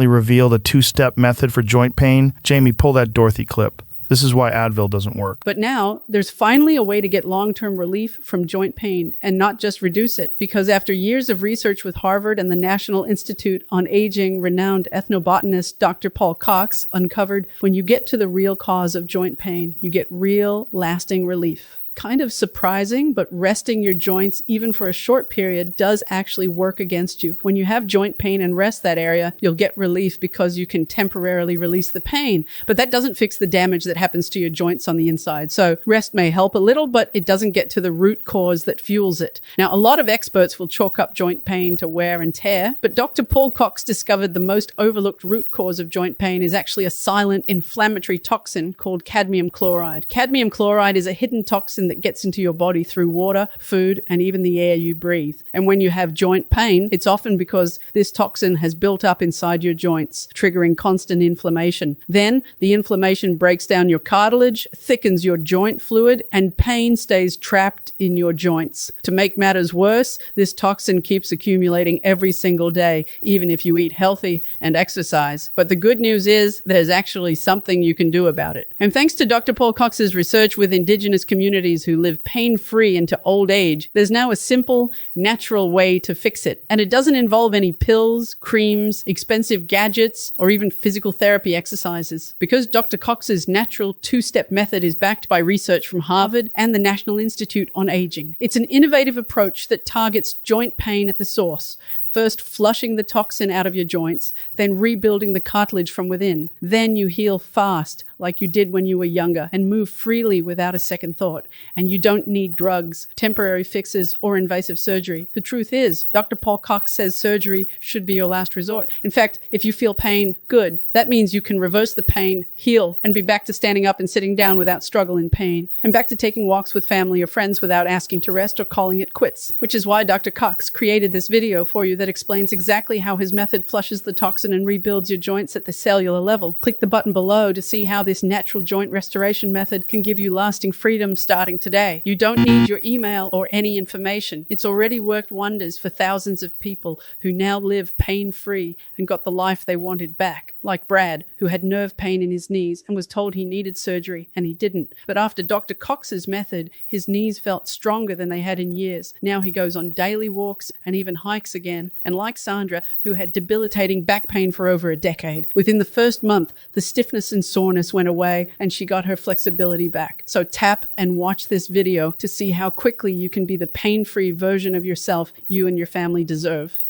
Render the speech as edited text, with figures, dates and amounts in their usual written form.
revealed a two-step method for joint pain. Jamie, pull that Dorothy clip. This is why Advil doesn't work. But now, there's finally a way to get long-term relief from joint pain and not just reduce it, because after years of research with Harvard and the National Institute on Aging, renowned ethnobotanist Dr. Paul Cox uncovered when you get to the real cause of joint pain, you get real, lasting relief. Kind of surprising, but resting your joints even for a short period does actually work against you. When you have joint pain and rest that area, you'll get relief because you can temporarily release the pain. But that doesn't fix the damage that happens to your joints on the inside. So rest may help a little, but it doesn't get to the root cause that fuels it. Now, a lot of experts will chalk up joint pain to wear and tear, but Dr. Paul Cox discovered the most overlooked root cause of joint pain is actually a silent inflammatory toxin called cadmium chloride. Cadmium chloride is a hidden toxin that gets into your body through water, food, and even the air you breathe. And when you have joint pain, it's often because this toxin has built up inside your joints, triggering constant inflammation. Then the inflammation breaks down your cartilage, thickens your joint fluid, and pain stays trapped in your joints. To make matters worse, this toxin keeps accumulating every single day, even if you eat healthy and exercise. But the good news is there's actually something you can do about it. And thanks to Dr. Paul Cox's research with Indigenous communities who live pain-free into old age, there's now a simple, natural way to fix it. And it doesn't involve any pills, creams, expensive gadgets, or even physical therapy exercises. Because Dr. Cox's natural two-step method is backed by research from Harvard and the National Institute on Aging. It's an innovative approach that targets joint pain at the source. First flushing the toxin out of your joints, then rebuilding the cartilage from within. Then you heal fast, like you did when you were younger, and move freely without a second thought. And you don't need drugs, temporary fixes, or invasive surgery. The truth is, Dr. Paul Cox says surgery should be your last resort. In fact, if you feel pain, good. That means you can reverse the pain, heal, and be back to standing up and sitting down without struggle in pain. And back to taking walks with family or friends without asking to rest or calling it quits. Which is why Dr. Cox created this video for you that explains exactly how his method flushes the toxin and rebuilds your joints at the cellular level. Click the button below to see how this natural joint restoration method can give you lasting freedom starting today. You don't need your email or any information. It's already worked wonders for thousands of people who now live pain-free and got the life they wanted back. Like Brad, who had nerve pain in his knees and was told he needed surgery, and he didn't. But after Dr. Cox's method, his knees felt stronger than they had in years. Now he goes on daily walks and even hikes again. And like Sandra, who had debilitating back pain for over a decade, within the first month, the stiffness and soreness went away and she got her flexibility back. So tap and watch this video to see how quickly you can be the pain-free version of yourself you and your family deserve.